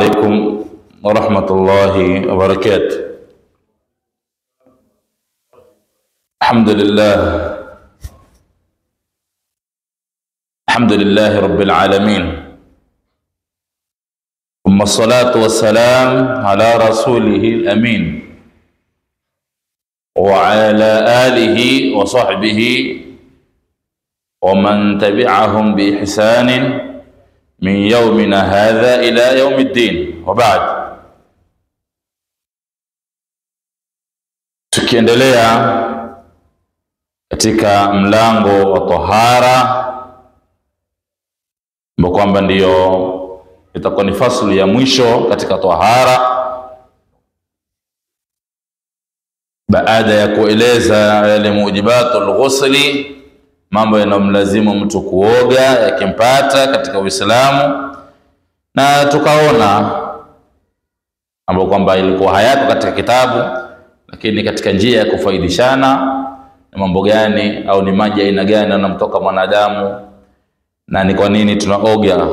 عليكم ورحمة الله وبركاته. الحمد لله رب العالمين، ثم الصلاة والسلام على رسوله الأمين وعلى آله وصحبه ومن تبعهم بإحسان من يومنا هذا إلى يوم الدين، وبعد. Tukiendelea katika mlango wa tahara, ambao kwamba ndio itakuwa ni fasli ya mwisho katika tahara, baada ya kueleza yale mujibatul ghusli, mambo yanayomlazimu mtu kuoga yakimpata katika Uislamu, na tukaona ambapo kwamba ilikuwa hayako katika kitabu, lakini katika njia ya kufaidishana, na mambo gani au ni maji aina gani yanamtoka mwanadamu, na ni kwa nini tunaoga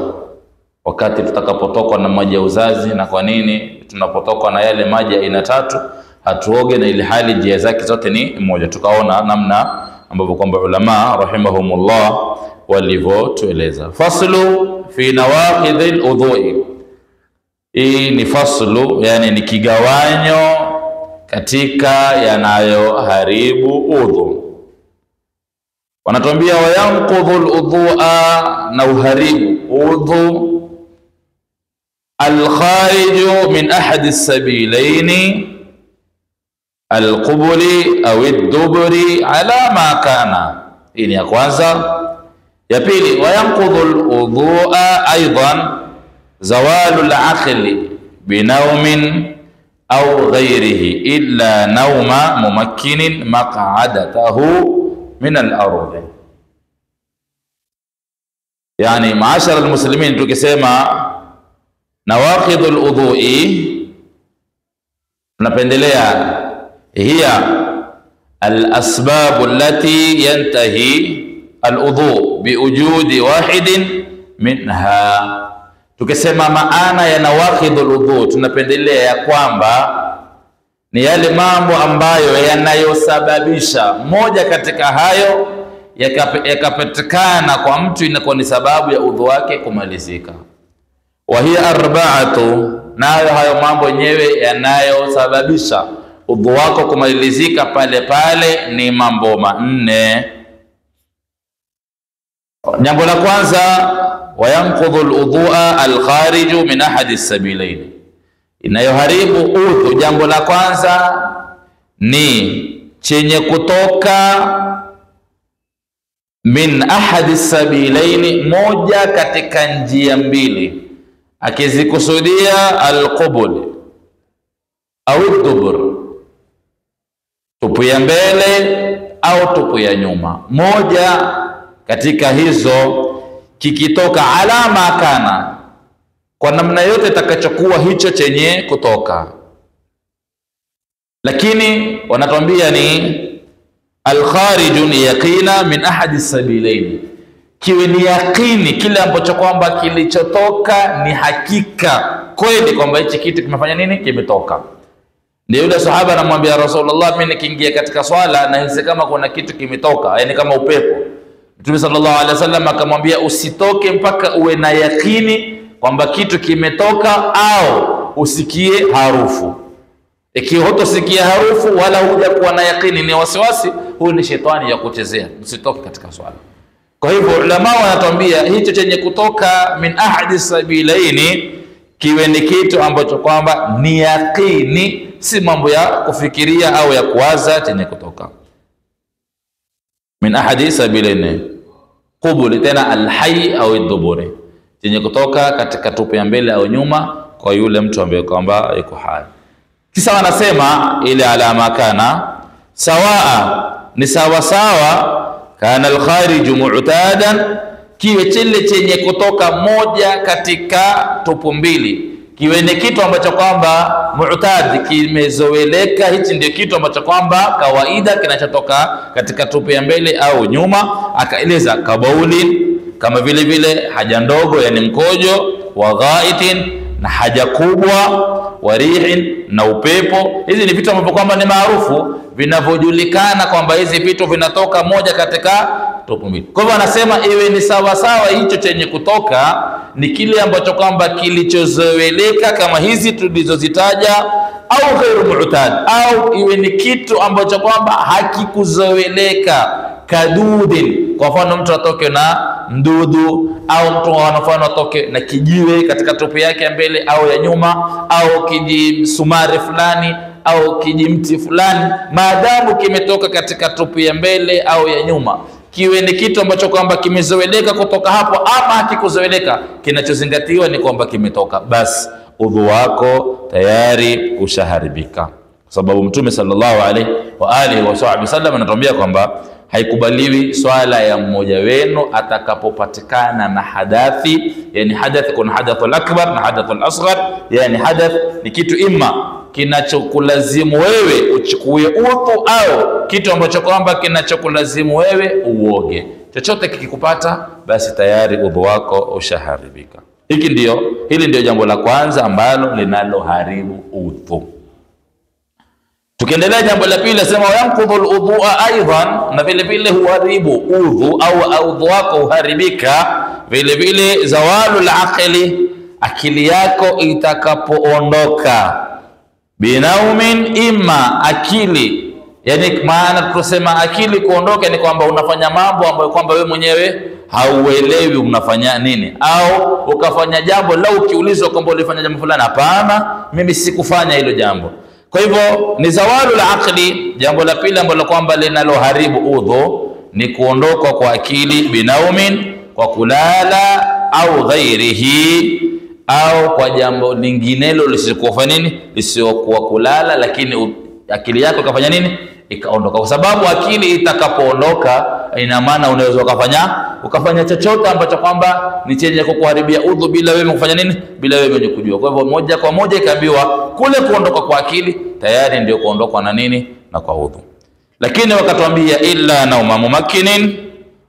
wakati tutakapotokwa na maji ya uzazi, na kwa nini tunapotokwa na yale maji aina tatu hatuoge, na ili hali njia zake zote ni moja. Tukaona namna ambapo kwamba ulama rahimahumullah walivyotueleza. Faslu fi nawaqidhil udhu'i. Hii ni faslu, yani ni kigawanyo katika yanayoharibu udhu. Wanatuambia wayanqudhul udhu'a, na uharibu udhu al-khariju min ahadi as-sabilaini al-qubuli au ad-duburi ala ma kana. Hii ni ya kwanza. Ya pili, wayanqudhul udhu'a aidan zawalul aqli binawmin au ghairihi illa nawma mumakkinin maq'adatahu min al-ardh. Yani maashara al-muslimin, tukisema nawaqidul udhu'i tunapendelea hiya al-asbab allati yantahi al-udhu biwujudi wahidin minha. Tukisema maana ya nawaqidul udhu, tunapendelea ya kwamba ni yale mambo ambayo yanayosababisha moja katika hayo yakapatikana kwa mtu, inakuwa ni sababu ya udhu wake kumalizika. Wa hiya arba'atu, nayo hayo mambo yenyewe yanayosababisha udhu wako kumalizika pale pale ni mambo manne. Jambo la kwanza, wayanqudhul udhu'a al-khariju min ahadi as-sabilain, inayoharibu udhu, jambo la kwanza ni chenye kutoka min ahadi as-sabilain, moja katika njia mbili, akizikusudia al-qubul au ad-dubur, tupu ya mbele au tupu ya nyuma. Moja katika hizo kikitoka alama kana, kwa namna yote itakachokuwa hicho chenye kutoka. Lakini wanatuambia ni al-khariju ni yaqina min ahadi sabilaini, kiwe ni yaqini kile ambacho kwamba kilichotoka ni hakika kweli kwamba hichi kitu kimefanya nini, kimetoka. Ndio yule sahaba anamwambia Rasulullah, mimi nikiingia katika swala na hisi kama kuna kitu kimetoka, yani kama upepo. Mtume sallallahu alaihi wasallam akamwambia usitoke mpaka uwe na yakini kwamba kitu kimetoka, au usikie harufu. Ikiwa hutosikia harufu wala huja kuwa na yakini, ni wasiwasi, huyu ni shetani ya kuchezea, usitoke katika swala. Kwa hivyo ulama wanatuambia hicho chenye kutoka min ahadi sabilaini kiwe ni kitu ambacho kwamba ni yakini, si mambo ya kufikiria au ya kuwaza chenye kutoka. Min ahadi sabilaini qubuli, tena al-hayy au ad-duburi, chenye kutoka katika tupu ya mbele au nyuma kwa yule mtu ambaye kwamba yuko hai. Kisa wanasema ile alama kana sawaa, ni sawa sawa, kana al-khariju mu'tadan, kiwe chile chenye kutoka moja katika tupu mbili, kiwe ni kitu ambacho kwamba mu'tad, kimezoeleka. Hichi ndio kitu ambacho kwamba kawaida kinachotoka katika tupu ya mbele au nyuma. Akaeleza kabauli, kama vile vile haja ndogo, yani mkojo, wa ghaitin, na haja kubwa, warihin, na upepo. Hizi ni vitu ambavyo kwamba ni maarufu, vinavyojulikana kwamba hizi vitu vinatoka moja katika tupu mbili. Kwa hivyo anasema iwe ni sawa sawa hicho chenye kutoka ni kile ambacho kwamba kilichozoeleka kama hizi tulizozitaja, au ghairu mu'tad, au iwe ni kitu ambacho kwamba hakikuzoeleka, kadudin, kwa mfano mtu atoke na mdudu, au mtu anafano atoke na kijiwe katika tupu yake ya mbele au ya nyuma, au kijisumari fulani au kijimti fulani, maadamu kimetoka katika tupu ya mbele au ya nyuma, kiwe ni kitu ambacho kwamba kimezoeleka kutoka hapo ama hakikuzoeleka, kinachozingatiwa ni kwamba kimetoka, basi udhu wako tayari ushaharibika. Kwa sababu Mtume sallallahu alaihi wa alihi wasallam anatuambia kwamba haikubaliwi swala ya mmoja wenu atakapopatikana na hadathi. Yani hadath, kuna hadathul akbar na hadathul asghar. Yani hadath ni kitu imma kinachokulazimu wewe uchukue udhu, au kitu ambacho kwamba kinachokulazimu wewe uoge. Chochote kikikupata, basi tayari udhu wako ushaharibika. Hili ndio jambo la kwanza ambalo linaloharibu udhu. Tukiendelea jambo la pili, nasema yanqudhu al-udhu'a aidan, na vile vile huharibu udhu au udhu wako uharibika vile vile zawalul aqli, akili yako itakapoondoka, binaumin, imma akili, yani maana tunasema akili kuondoka ni kwamba unafanya mambo ambayo kwamba wewe mwenyewe hauelewi unafanya nini, au ukafanya jambo lau ukiulizwa kwamba ulifanya jambo fulani, hapana, mimi sikufanya hilo jambo. Kwa hivyo ni zawalul aqli. Jambo la pili ambalo kwamba linaloharibu udhu ni kuondoka kwa akili, binaumin, kwa kulala, au ghairihi, au kwa jambo linginelo lisiokuwa nini, lisiokuwa kulala, lakini akili yako ikafanya nini, ikaondoka. Kwa sababu akili itakapoondoka, ina maana unaweza ukafanya chochote ambacho kwamba ni chenye kukuharibia udhu bila wewe kufanya nini, bila wewe kujua. Kwa hivyo moja kwa moja ikaambiwa kule kuondoka kwa akili tayari ndio kuondoka na nini, na kwa udhu. Lakini wakatuambia illa nauma mumakkinin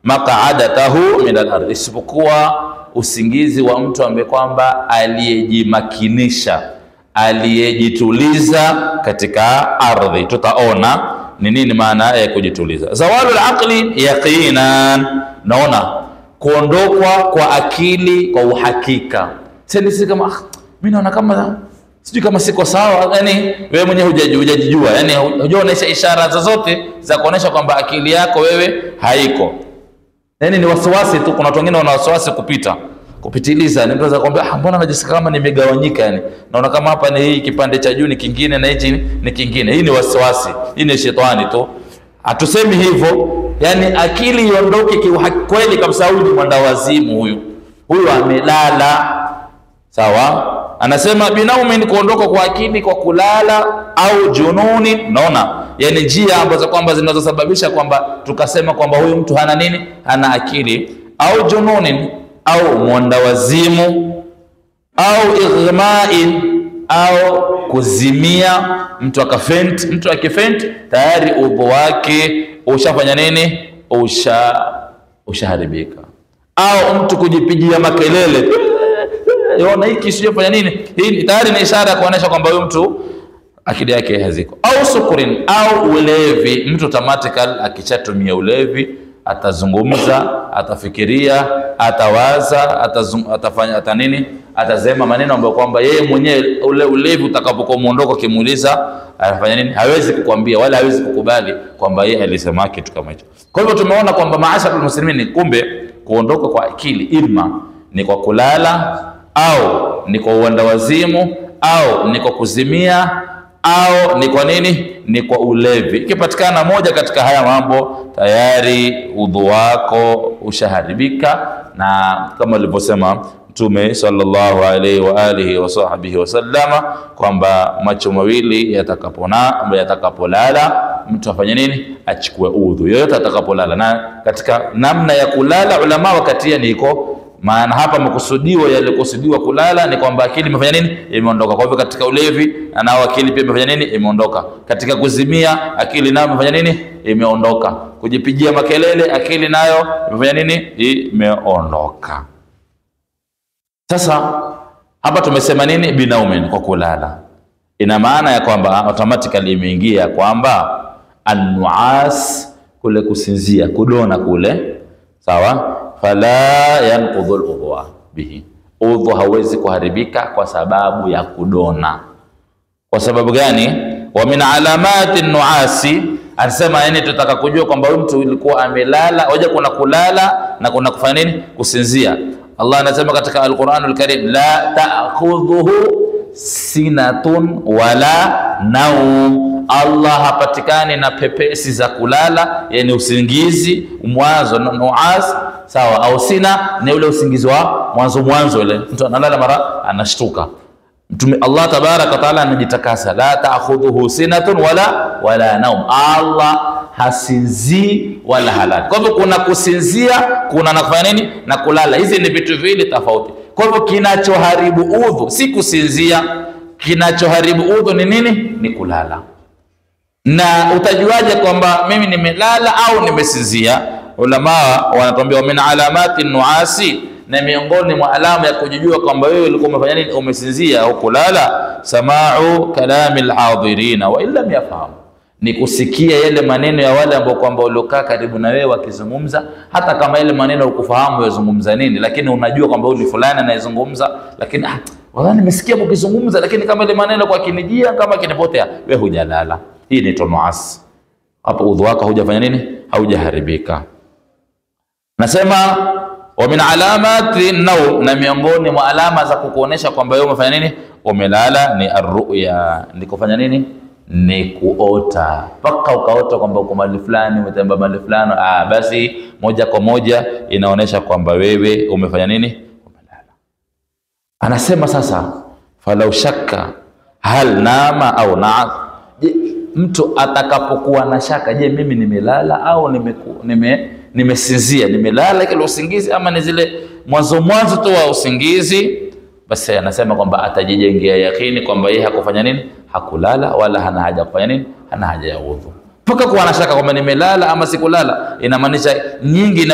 maq'adatahu min al-ardh, isipokuwa usingizi wa mtu ambaye kwamba aliyejimakinisha, aliyejituliza katika ardhi. Tutaona ni nini maana ya kujituliza. Zawalul aqli yaqinan, naona kuondokwa kwa akili kwa uhakika. Sisi kama mimi naona kama sijui kama siko sawa, yani wewe mwenyewe hujajijua, yani hujaonesha ishara zozote za kuonesha kwamba akili yako wewe haiko. Yani ni wasiwasi tu. Kuna watu wengine wana wasiwasi kupitiliza, ni mtu anaweza kwambia mbona najisikia kama nimegawanyika, yani naona kama hapa ni hii kipande cha juu ni kingine na hichi ni kingine. Hii ni wasiwasi, hii ni shetani tu. Hatusemi hivyo, yani akili iondoke kweli kabisa. Huyu ni mwandawazimu, huyu amelala, sawa. Anasema binaumin, kuondoka kwa akili kwa kulala, au jununi, naona yani njia ambazo kwamba zinazosababisha kwamba tukasema kwamba huyu mtu hana nini, hana akili, au jununin, au mwandawazimu, au ighma'in, au kuzimia, mtu akafent. Mtu akifent tayari udhu wake ushafanya nini, ushaharibika. Au mtu kujipigia makelele, yona hiki sijafanya nini, hii tayari ni ishara ya kuonesha kwamba huyu mtu akili yake haziko. Au sukurin, au ulevi. Mtu automatical akichatumia ulevi atazungumza, atafikiria, atawaza, atafanya nini, atasema maneno ambayo kwamba yeye mwenyewe ule ulevi utakapokuwa muondoko kimuuliza anafanya nini, hawezi kukwambia wala hawezi kukubali kwamba yeye alisema kitu kama hicho. Kwa hivyo tumeona kwamba maashara muslimin ni kumbe kuondoka kwa akili imma ni kwa kulala, au ni kwa uandawazimu, au ni kwa kuzimia, au ni kwa nini, ni kwa ulevi. Ikipatikana moja katika haya mambo tayari udhu wako ushaharibika. Na kama alivyosema Mtume sallallahu alaihi wa alihi wa sahbihi wasallama kwamba macho mawili yatakapolala mtu afanye nini, achukue udhu yoyote atakapolala. Na katika namna ya kulala ulama wakatia niko maana hapa makusudiwa yalikusudiwa kulala ni kwamba akili imefanya nini, imeondoka. Kwa hivyo katika ulevi na akili pia imefanya nini, imeondoka. Katika kuzimia akili nayo imefanya nini, imeondoka. Kujipigia makelele akili nayo imefanya nini, imeondoka. Sasa Hapa tumesema nini? Binaumin, kwa kulala. Ina maana ya kwamba automatically imeingia kwamba an-nu'as, kule kusinzia, kudona kule, sawa, fala yanqudhu al-udhu bihi, udhu hawezi kuharibika kwa sababu ya kudona. Kwa sababu gani? Wa min alamati an-nu'asi, anasema yani tutaka kujua kwamba mtu ilikuwa amelala, hoja kuna kulala na kuna kufanya nini? Kusinzia. Allah anasema katika Al-Qur'anul Karim, la ta'khudhuhu sinatun wala naum, Allah hapatikani na pepesi za kulala, yani usingizi mwanzo nuas, sawa, au sina ni ule usingizi wa mwanzo ile mtu analala mara anashtuka. Mtume Allah tabaraka taala anajitakasa, la ta'khudhuhu sinatun wala naum, Allah hasinzi wala halali. Kwa hivyo kuna kusinzia, kuna na kufanya nini? Na kulala. Hizi ni vitu viwili tofauti. Kwa hivyo kinachoharibu udhu si kusinzia, kinachoharibu udhu ni nini? Ni kulala. Na utajuaje kwamba mimi nimelala au nimesinzia? Ulama wanatuambia min alamati nuasi, na miongoni mwa alama ya kujijua kwamba wewe ulikuwa umefanya nini, umesinzia au kulala, sama'u kalamil hadirin wa illa yafahamu, ni kusikia yale maneno ya wale ambao kwamba waliokaa karibu na wewe wakizungumza, hata kama ile maneno ukufahamu yazungumza nini, lakini unajua kwamba huyu fulani anayezungumza, lakini wala nimesikia mkizungumza, lakini kama ile maneno kwa kinijia kama kinipotea, wewe hujalala. Hii ni nuas. Hapo udhu wako hujafanya nini? Haujaharibika. Nasema wa min alamati naum, na miongoni mwa alama za kukuonesha kwamba wewe umefanya nini, umelala, ni arruya, ni kufanya nini, ni kuota. Paka ukaota kwamba uko mahali fulani, umetembea mahali fulani, basi moja kwa moja inaonesha kwamba wewe umefanya nini, umelala. Anasema sasa, falau shakka hal nama au na'at, mtu atakapokuwa na shaka, je, mimi nimelala au nimesinzia, nimelala kile usingizi ama ni zile mwanzo tu wa usingizi, basi anasema kwamba atajijengea yakini kwamba yeye hakufanya nini, hakulala, wala hana haja kufanya nini, hana haja ya udhu. Paka kuwa na shaka kwamba nimelala ama sikulala, inamaanisha nyingi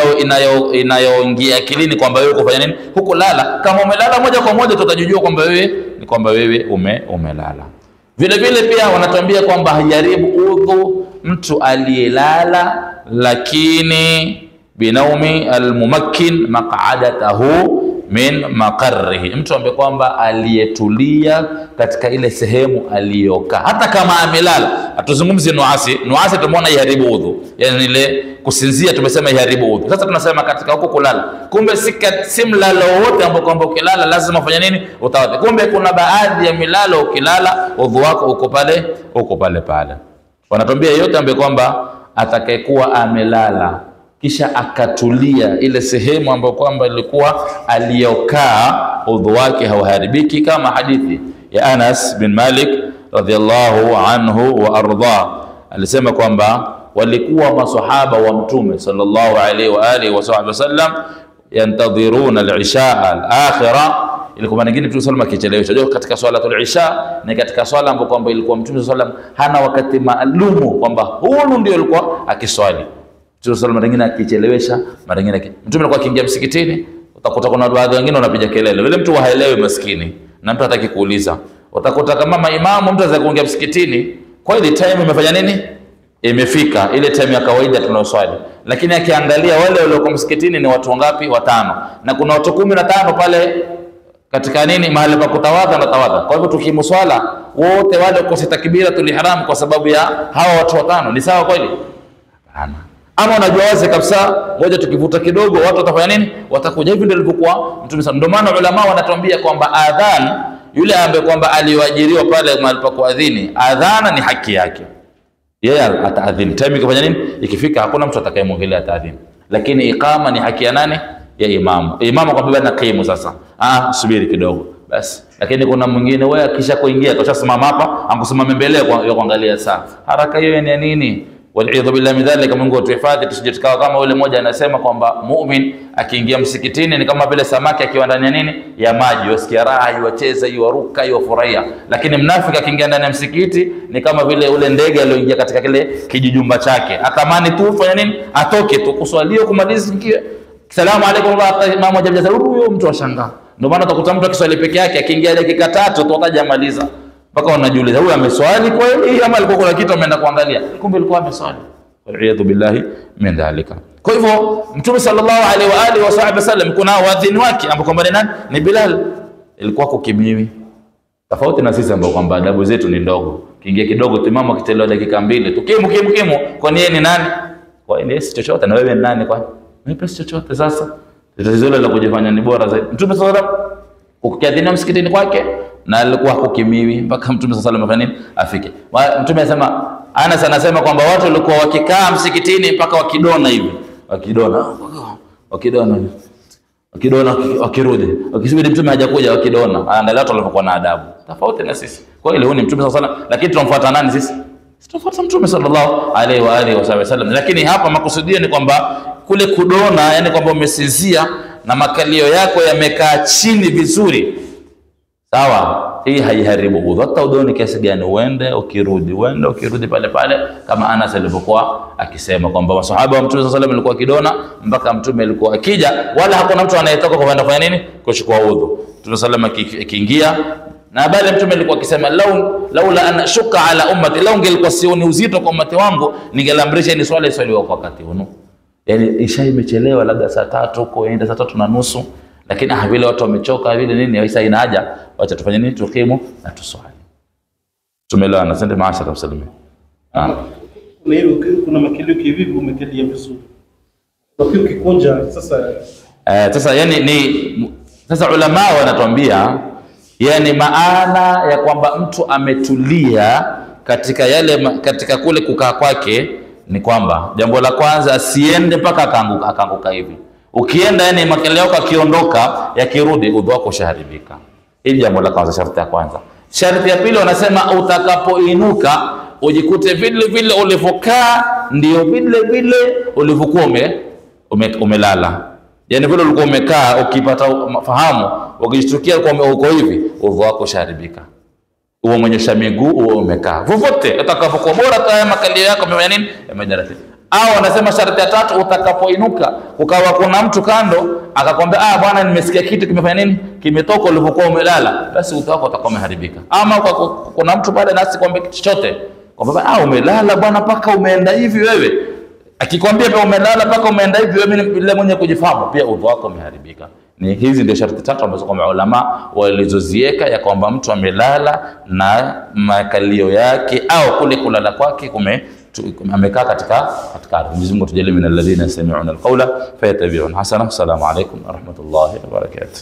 inayoingia akilini kwamba wewe kufanya nini, hukulala. Kama umelala moja kwa moja tutajijua kwamba wewe umelala. Vile vile pia wanatuambia kwamba hajaribu udhu mtu aliyelala lakini binaumi almumakkin maq'adatahu min maqarrihi, mtu ambaye kwamba aliyetulia katika ile sehemu aliyokaa, hata kama amelala. Hatuzungumzi nuasi tumeona iharibu udhu, yani ile kusinzia tumesema iharibu udhu. Sasa tunasema katika huko kulala, kumbe si mlalo wote ambao kwamba ukilala lazima ufanye nini, utawadhi. Kumbe kuna baadhi ya milalo ukilala udhu wako uko pale. Wanatuambia yote ambaye kwamba atakayekuwa amelala kisha akatulia ile sehemu ambayo kwamba ilikuwa aliyokaa, udhu wake hauharibiki, kama hadithi ya Anas bin Malik radhiyallahu anhu wa arda. Alisema kwamba walikuwa masahaba wa Mtume sallallahu alaihi wa alihi wasallam yantadhiruna al-isha al-akhirah. Ilikuwa nyingine Mtume sallallahu akichelewesha. Unajua katika swalatul isha ni katika swala ambapo kwamba ilikuwa Mtume sallallahu hana wakati maalumu kwamba huo ndio alikuwa akiswali. Mtume sallallahu mara nyingine akichelewesha, mara nyingine Mtume alikuwa akiingia msikitini, utakuta kuna baadhi wengine wanapiga kelele. Yule mtu haelewi maskini na mtu hataki kuuliza. Utakuta kama maimamu mtu anaweza kuingia msikitini, kwa ile time imefanya nini? Imefika ile time ya kawaida tunayoswali. Lakini akiangalia wale walio msikitini ni watu wangapi? Watano. Na kuna watu 15 pale katika nini, mahali pa kutawadha na tawadha. Kwa hivyo tukimswala wote wale kwa takbiratul ihram kwa sababu ya hawa watu watano, ni sawa kweli? Hapana. Ama unajua wazi kabisa, ngoja tukivuta kidogo watu watafanya nini? Watakuja. Hivi ndio ilivyokuwa Mtume. Ndio maana ulama wanatuambia kwamba adhan, yule ambaye kwamba aliyoajiriwa pale mahali pa kuadhini, adhana ni haki yake. Yeye ataadhini. Time ikifanya nini? Ikifika hakuna mtu atakayemwongelea ataadhini. Lakini iqama ni haki ya nani? Ya imamu. Imamu kwa baba na qimu sasa. Subiri kidogo. Basi. Lakini kuna mwingine wewe akisha kuingia kashasimama hapa, ankusimama mbele ya kuangalia saa. Haraka hiyo ni nini? Wali'idhu billahi min dhalika, Mungu atuhifadhi tusije tukawa kama yule mmoja anasema kwamba muumini akiingia msikitini ni kama vile samaki akiwa ndani ya nini, ya maji, wasikia raha, yuwacheza, yuwaruka, yuwafurahia. Lakini mnafiki akiingia ndani ya msikiti ni kama vile ule ndege aliyoingia katika kile kijijumba chake, atamani tu fanya nini, atoke tu kuswalia kumaliza, salamu alaykum wa rahmatullahi, mmoja huyo mtu ashangaa, Ndio maana utakuta mtu akiswali peke yake akiingia dakika 3 tu atajamaliza. Mpaka unajiuliza huyu ameswali kweli ama alikuwa kuna kitu ameenda kuangalia? Kumbe alikuwa ameswali. Waliyadhu billahi min dhalika. Kwa hivyo Mtume sallallahu alaihi wa alihi wasallam kuna wadhini wake ambao kwamba nani? Ni Bilal. Ilikuwa kukimiwi. Tofauti na sisi ambao kwamba adabu zetu ni ndogo. Kiingia kidogo timamu akitelewa dakika 2 tu. Kimu. Kwa nini ni nani? Kwa nini si chochote na wewe ni nani kwa? Mimi si chochote sasa. Tatizo la kujifanya ni bora zaidi. Mtume sallallahu alaihi wasallam ukiadhini msikitini kwake na alikuwa kukimiwi mpaka Mtume sallallahu alaihi wasallam afike. Mtume anasema Anas anasema kwamba watu walikuwa wakikaa msikitini mpaka wakidona hivi. Wakidona wakirudi. Wakisubiri Mtume hajakuja wakidona. Angalia watu walikuwa na adabu. Tofauti na sisi. Kwa hiyo ni Mtume sallallahu alaihi wasallam lakini tunamfuata nani sisi? Tunafuata Mtume sallallahu alaihi wa alihi wasallam. Lakini hapa makusudio ni kwamba kule kudona, yani kwamba umesinzia na makalio yako yamekaa chini vizuri. Sawa? Hii haiharibu udhu. Hata udhoni kiasi gani uende ukirudi pale kama Anas alivyokuwa akisema kwamba masahaba wa Mtume sallallahu alaihi wasallam walikuwa kidona mpaka Mtume alikuwa akija, wala hakuna mtu anayetoka kwenda kufanya nini? Kuchukua udhu. Mtume sallallahu alaihi wasallam akiingia na bali Mtume alikuwa akisema laula an shuka ala ummati, lau ingelikuwa sioni uzito kwa ummati wangu ningelamrisha ni swali kwa wakati huu. Yani isha imechelewa labda saa 3 huko enda saa 3:30, lakini vile watu wamechoka vile nini Isa ina haja wacha tufanye nini? Tukimu na tuswali. Tumeelewana? Asante maashara msalimi. Kuna makilio kivipi umekelia vizuri. Wakati ukikunja sasa sasa ulama wanatuambia yani maana ya kwamba mtu ametulia katika kule kukaa kwake ni kwamba jambo la kwanza asiende mpaka akaanguka hivi. Ukienda yani makelele yako akiondoka yakirudi udhu wako ushaharibika. Hili jambo la kwanza, sharti ya kwanza. Sharti ya pili wanasema utakapoinuka ujikute vile ulivyokaa ndio vile ulivyokuwa umelala. Yani vile ulikuwa umekaa ukipata fahamu ukijitukia kwa uko hivi udhu wako ushaharibika. Uwe mwenyesha miguu uwe umekaa. Vovote utakapokuwa bora kama makalio yako yamefanya nini? Yamejarati. Au wanasema sharti ya tatu utakapoinuka ukawa kuna mtu kando akakwambia bwana nimesikia kitu kimefanya nini? Kimetoka ulivyokuwa umelala, basi udhu wako utakuwa umeharibika. Ama kuna mtu baada nasi kwambia kitu chochote kwamba umelala bwana paka umeenda hivi wewe. Akikwambia pia umelala paka umeenda hivi wewe bila mwenye kujifahamu pia udhu wako umeharibika. Ni hizi ndio sharti tatu ambazo kwa ulama walizoziweka ya kwamba mtu amelala na makalio yake au kule kulala kwake amekaa katika Mwenyezi Mungu tujalie min alladhina yastami'una alqawla fayattabi'una hasana. Assalamu alaykum wa rahmatullahi wa barakatuh.